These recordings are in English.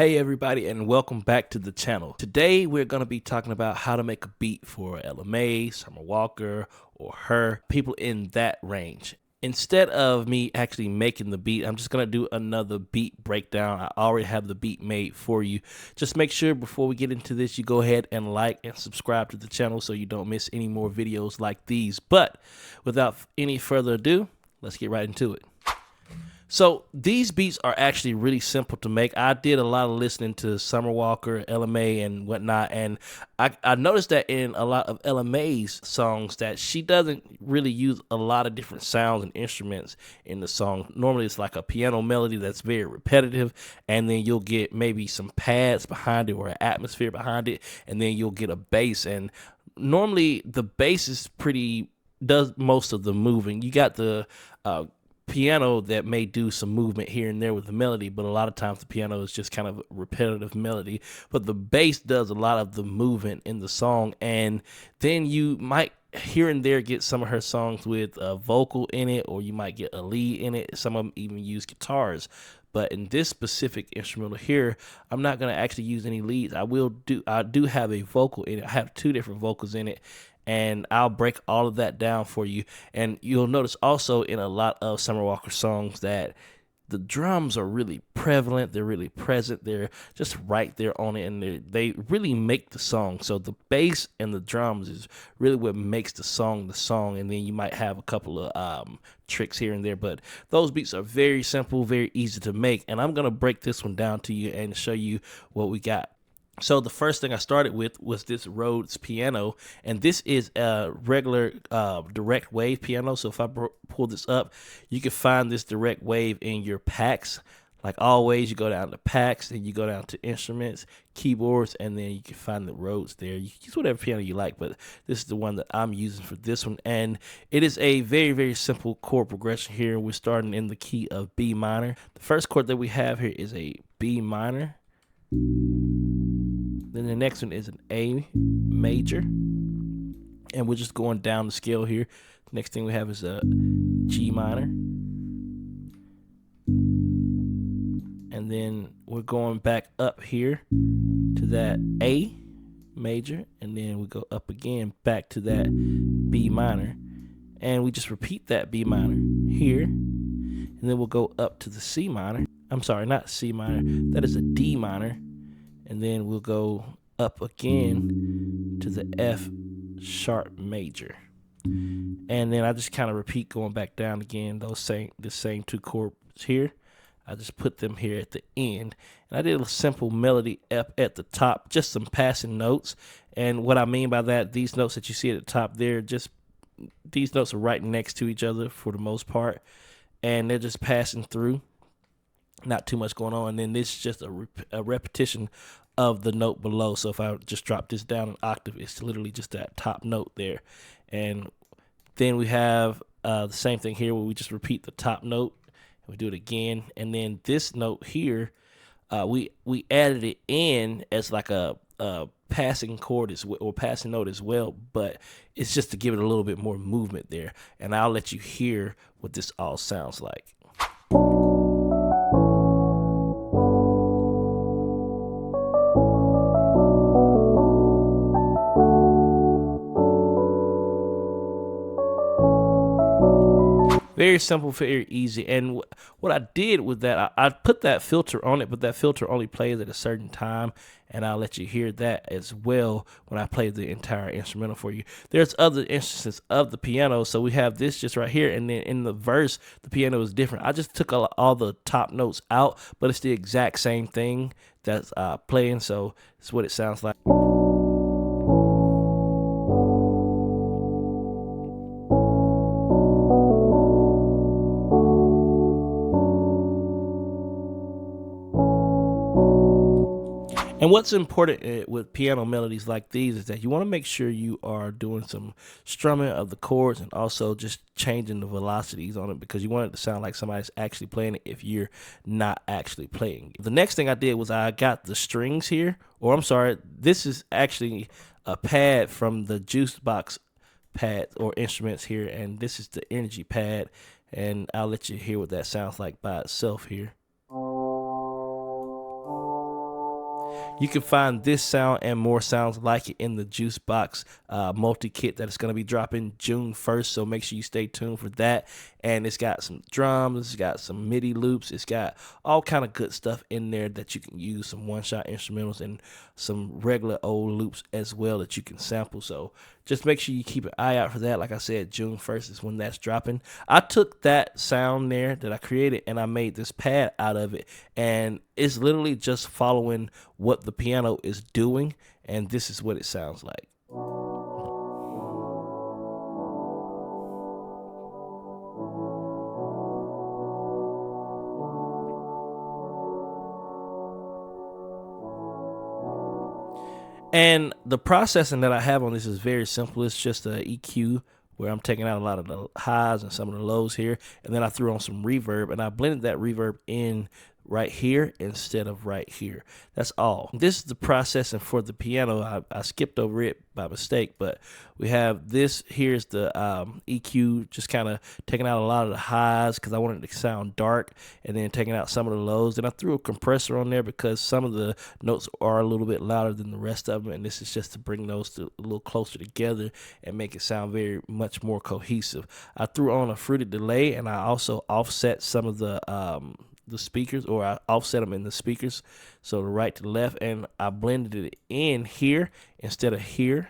Hey everybody, and welcome back to the channel. Today we're going to be talking about how to make a beat for Ella Mai, Summer Walker, or H.E.R, people in that range. Instead of me actually making the beat, I'm just going to do another beat breakdown. I already have the beat made for you. Just make sure before we get into this, you go ahead and like and subscribe to the channel so you don't miss any more videos like these. But without any further ado, let's get right into it. So these beats are actually really simple to make. I did a lot of listening to Summer Walker, Ella Mai, and whatnot, and I noticed that in a lot of Ella Mai's songs that she doesn't really use a lot of different sounds and instruments in the song. Normally it's like a piano melody that's very repetitive, and then you'll get maybe some pads behind it or an atmosphere behind it, and then you'll get a bass. And normally the bass is does most of the moving. You got the piano that may do some movement here and there with the melody, but a lot of times the piano is just kind of a repetitive melody, but the bass does a lot of the movement in the song. And then you might here and there get some of her songs with a vocal in it, or you might get a lead in it. Some of them even use guitars. But in this specific instrumental here, I'm not going to actually use any leads. I do have a vocal in it. I have two different vocals in it, and I'll break all of that down for you. And you'll notice also in a lot of Summer Walker songs that the drums are really prevalent. They're really present. They're just right there on it, and they really make the song. So the bass and the drums is really what makes the song. And then you might have a couple of tricks here and there, but those beats are very simple, very easy to make. And I'm gonna break this one down to you and show you what we got. So the first thing I started with was this Rhodes piano, and this is a regular direct wave piano. So if I pull this up, you can find this direct wave in your packs. Like always, you go down to packs, and you go down to instruments, keyboards, and then you can find the Rhodes there. You can use whatever piano you like, but this is the one that I'm using for this one. And it is a very, very simple chord progression here. We're starting in the key of B minor. The first chord that we have here is a B minor. Then the next one is an A major, and we're just going down the scale here. The next thing we have is a G minor, and then we're going back up here to that A major, and then we go up again back to that B minor, and we just repeat that B minor here, and then we'll go up to the C minor. I'm sorry, not C minor, that is a D minor. And then we'll go up again to the F sharp major. And then I just kind of repeat going back down again, the same two chords here. I just put them here at the end. And I did a simple melody up at the top, just some passing notes. And what I mean by that, these notes that you see at the top there, these notes are right next to each other for the most part. And they're just passing through. Not too much going on. And then this is just a repetition of the note below. So if I just drop this down an octave, it's literally just that top note there. And then we have the same thing here where we just repeat the top note. We do it again. And then this note here, we added it in as like a passing chord or passing note as well, but it's just to give it a little bit more movement there. And I'll let you hear what this all sounds like. Very simple, very easy. And what I did with that, I put that filter on it, but that filter only plays at a certain time, and I'll let you hear that as well when I play the entire instrumental for you. There's other instances of the piano, so we have this just right here, and then in the verse, the piano is different. I just took all the top notes out, but it's the exact same thing that's playing, so it's what it sounds like. And what's important with piano melodies like these is that you want to make sure you are doing some strumming of the chords and also just changing the velocities on it, because you want it to sound like somebody's actually playing it if you're not actually playing. The next thing I did was I got the strings here, or I'm sorry, this is actually a pad from the Jooce box pad or instruments here, and this is the energy pad, and I'll let you hear what that sounds like by itself here. You can find this sound and more sounds like it in the Jooce box multi-kit that is going to be dropping June 1st, so make sure you stay tuned for that. And it's got some drums, it's got some MIDI loops, it's got all kind of good stuff in there that you can use, some one-shot instrumentals and some regular old loops as well that you can sample. So just make sure you keep an eye out for that. Like I said, June 1st is when that's dropping. I took that sound there that I created and I made this pad out of it, and it's literally just following what the piano is doing, and this is what it sounds like. And the processing that I have on this is very simple. It's just a EQ where I'm taking out a lot of the highs and some of the lows here. And then I threw on some reverb, and I blended that reverb in right here instead of right here. That's all. This is the processing for the piano. I skipped over it by mistake, but we have this. Here's the EQ, just kind of taking out a lot of the highs because I wanted it to sound dark, and then taking out some of the lows. Then I threw a compressor on there because some of the notes are a little bit louder than the rest of them, and this is just to bring those a little closer together and make it sound very much more cohesive. I threw on a fruited delay, and I also offset some of the speakers, or I offset them in the speakers, so the right to left, and I blended it in here instead of here.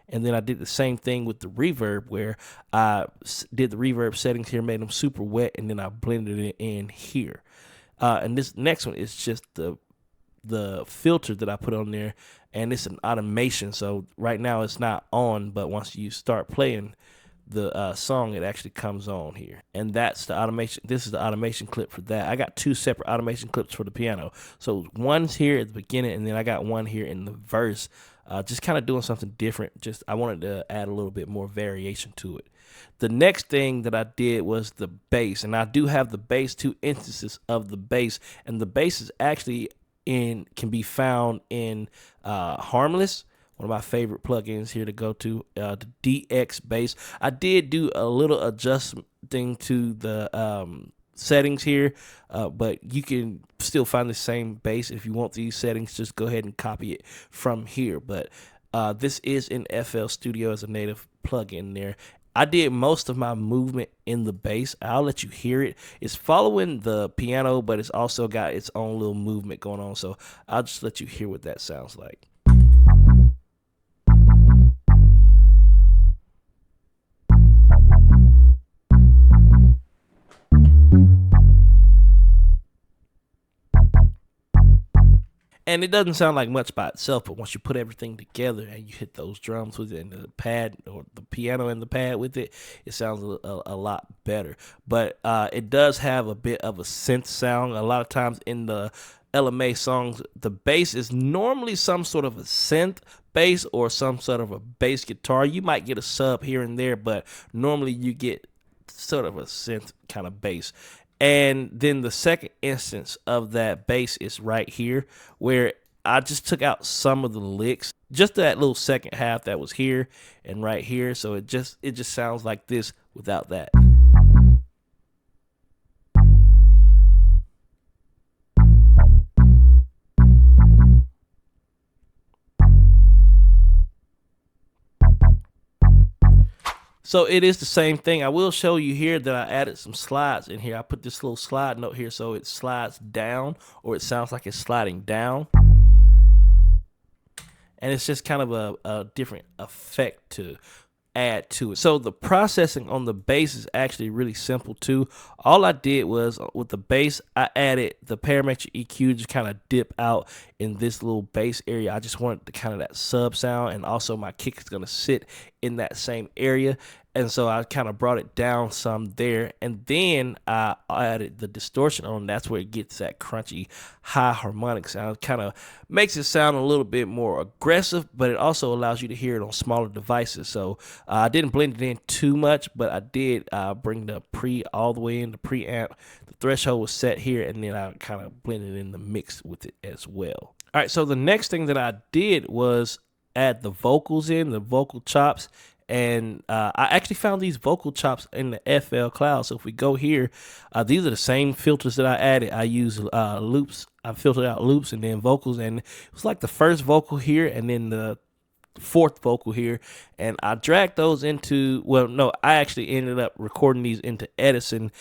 And then I did the same thing with the reverb, where I did the reverb settings here, made them super wet, and then I blended it in here. And this next one is just the filter that I put on there, and it's an automation, so right now it's not on, but once you start playing the song, it actually comes on here. And that's the automation. This is the automation clip for that. I got two separate automation clips for the piano. So one's here at the beginning, and then I got one here in the verse. Just kind of doing something different. Just I wanted to add a little bit more variation to it. The next thing that I did was the bass, and I do have the bass, two instances of the bass, and the bass is actually can be found in Harmless, one of my favorite plugins here to go to, the DX bass. I did do a little adjusting to the settings here, but you can still find the same bass. If you want these settings, just go ahead and copy it from here. But this is in FL Studio as a native plugin there. I did most of my movement in the bass. I'll let you hear it. It's following the piano, but it's also got its own little movement going on. So I'll just let you hear what that sounds like. And it doesn't sound like much by itself, but once you put everything together and you hit those drums with it and the pad, or the piano and the pad with it, it sounds a lot better. But it does have a bit of a synth sound. A lot of times in the Ella Mai songs, the bass is normally some sort of a synth bass or some sort of a bass guitar. You might get a sub here and there, but normally you get sort of a synth kind of bass. And then the second instance of that bass is right here, where I just took out some of the licks, just that little second half that was here and right here. So it just sounds like this without that. So it is the same thing. I will show you here that I added some slides in here. I put this little slide note here so it slides down, or it sounds like it's sliding down. And it's just kind of a different effect to add to it. So the processing on the bass is actually really simple too. All I did was with the bass, I added the parametric EQ, just kind of dip out in this little bass area. I just wanted the kind of that sub sound, and also my kick is going to sit in that same area. And so I kind of brought it down some there, and then I added the distortion on. That's where it gets that crunchy high harmonic sound. Kind of makes it sound a little bit more aggressive, but it also allows you to hear it on smaller devices. So I didn't blend it in too much, but I did bring the pre all the way in, the preamp. The threshold was set here, and then I kind of blended in the mix with it as well. All right, so the next thing that I did was add the vocals in, the vocal chops. And I actually found these vocal chops in the FL Cloud. So if we go here, these are the same filters that I added. I use loops. I filtered out loops and then vocals, and it was like the first vocal here and then the fourth vocal here, and I dragged those into, well, no, I actually ended up recording these into Edison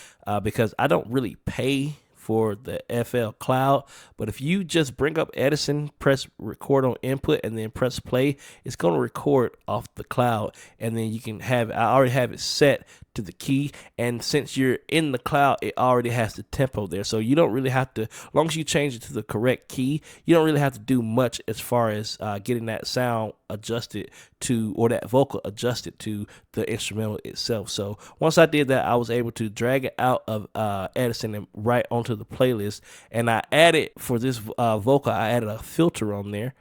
because I don't really pay for the FL Cloud. But if you just bring up Edison, press record on input, and then press play, it's going to record off the cloud. And then you can have, I already have it set to the key, and since you're in the cloud, it already has the tempo there, so you don't really have to, as long as you change it to the correct key, you don't really have to do much as far as getting that sound adjusted to, or that vocal adjusted to the instrumental itself. So once I did that, I was able to drag it out of Edison and right onto the playlist. And I added, for this vocal, I added a filter on there,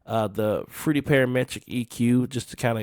the Fruity Parametric EQ, just to kind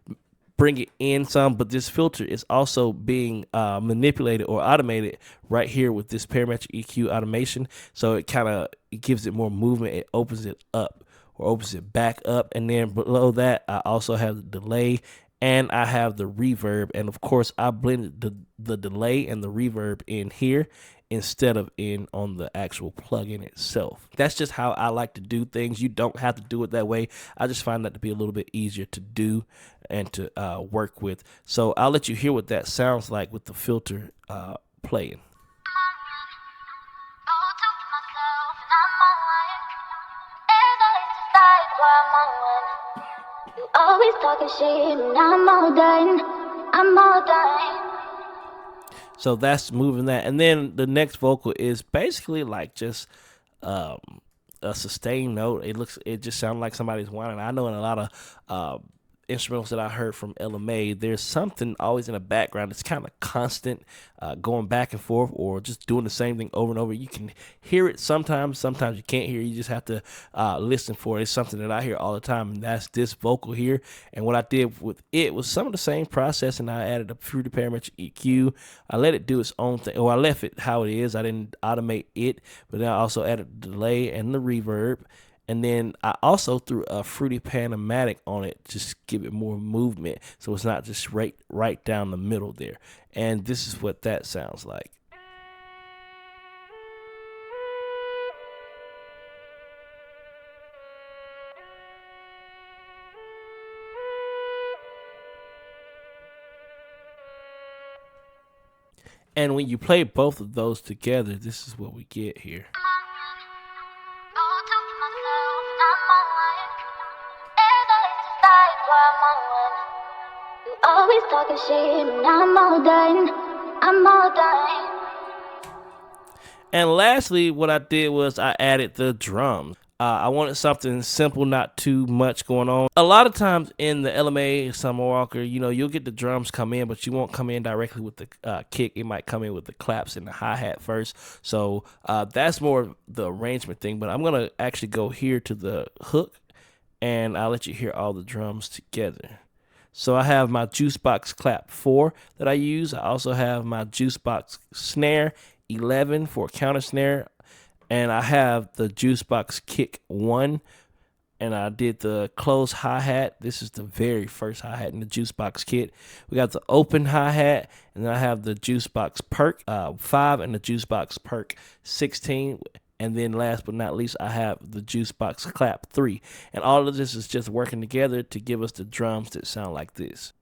of bring it in some. But this filter is also being manipulated or automated right here with this parametric EQ automation, so it kind of gives it more movement. It opens it up or opens it back up, and then below that I also have the delay and I have the reverb. And of course I blended the delay and the reverb in here instead of in on the actual plugin itself. That's just how I like to do things. You don't have to do it that way. I just find that to be a little bit easier to do and to work with. So I'll let you hear what that sounds like with the filter playing. Always talking shit and I'm all done. I'm all done. So that's moving that. And then the next vocal is basically like just a sustained note. It just sounds like somebody's whining. I know in a lot of instrumentals that I heard from Ella Mai, there's something always in the background. It's kind of constant, going back and forth, or just doing the same thing over and over. You can hear it sometimes you can't hear it. You just have to listen for it. It's something that I hear all the time, and that's this vocal here. And what I did with it was some of the same process, and I added a Fruity Parametric EQ. I let it do its own thing, or I left it how it is. I didn't automate it, but then I also added the delay and the reverb. And then I also threw a Fruity Panamatic on it, just give it more movement, so it's not just right down the middle there. And this is what that sounds like. And when you play both of those together, this is what we get here. Always talking shit and I'm all done. I'm all done. And lastly, what I did was I added the drums. I wanted something simple, not too much going on. A lot of times in the Ella Mai, Summer Walker, you'll get the drums come in, but you won't come in directly with the kick. It might come in with the claps and the hi-hat first. So that's more the arrangement thing. But I'm going to actually go here to the hook, and I'll let you hear all the drums together. So I have my Juicebox Clap 4 that I use. I also have my Juicebox Snare 11 for counter snare. And I have the Juicebox Kick 1. And I did the closed hi-hat. This is the very first hi-hat in the Juicebox kit. We got the open hi-hat. And then I have the Juicebox Perk 5 and the Juicebox Perk 16. And then last but not least, I have the Juicebox Clap 3. And all of this is just working together to give us the drums that sound like this.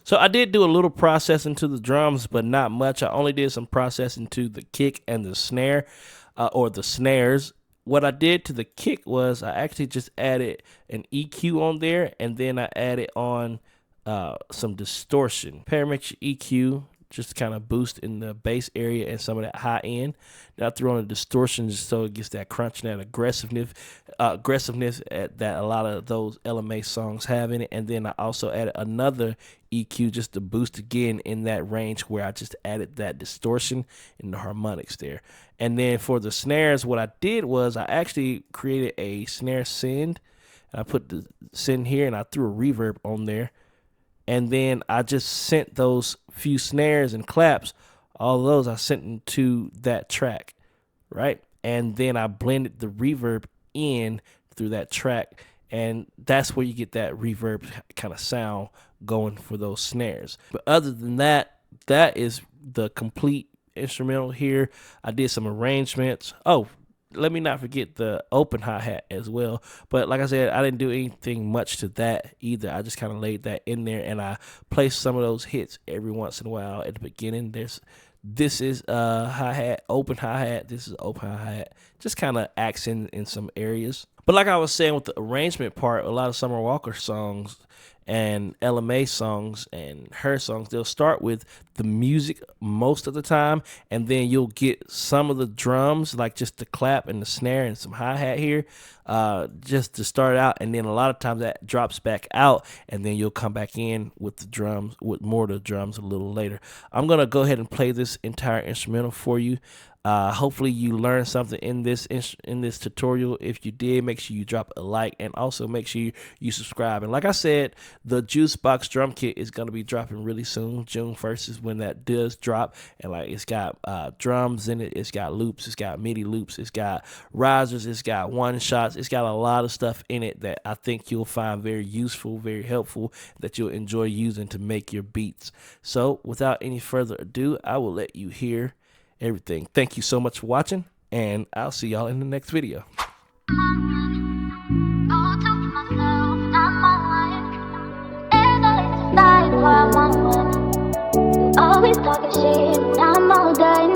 So I did do a little processing to the drums, but not much. I only did some processing to the kick and the snare, or the snares. What I did to the kick was I actually just added an EQ on there, and then I added on some distortion. Parametric EQ, just to kind of boost in the bass area and some of that high end. Then I threw on a distortion just so it gets that crunch and that aggressiveness that a lot of those Ella Mai songs have in it. And then I also added another EQ just to boost again in that range where I just added that distortion in the harmonics there. And then for the snares, what I did was I actually created a snare send. And I put the send here and I threw a reverb on there. and then I just sent those few snares and claps, all of those I sent into that track, right? And then I blended the reverb in through that track, and that's where you get that reverb kind of sound going for those snares. But other than that, that is the complete instrumental here. I did some arrangements. Oh, let me not forget the open hi-hat as well. But like I said, I didn't do anything much to that either. I just kind of laid that in there, and I placed some of those hits every once in a while at the beginning. This is hi-hat, open hi-hat. This is open hi-hat. Just kind of accent in some areas. But like I was saying with the arrangement part, a lot of Summer Walker songs and Ella Mai songs and her songs, they'll start with the music most of the time, and then you'll get some of the drums, like just the clap and the snare and some hi-hat here, just to start out, and then a lot of times that drops back out, and then you'll come back in with the drums, with more of the drums a little later. I'm gonna go ahead and play this entire instrumental for you. Hopefully you learned something in this tutorial. If you did, make sure you drop a like, and also make sure you subscribe. And like I said, the Jooce box drum kit is going to be dropping really soon. June 1st is when that does drop, and like it's got drums in it, it's got loops, it's got MIDI loops, it's got risers, it's got one shots, it's got a lot of stuff in it that I think you'll find very useful, very helpful, that you'll enjoy using to make your beats. So without any further ado, I will let you hear everything. Thank you so much for watching, and I'll see y'all in the next video. Always talking shit, I'm all done.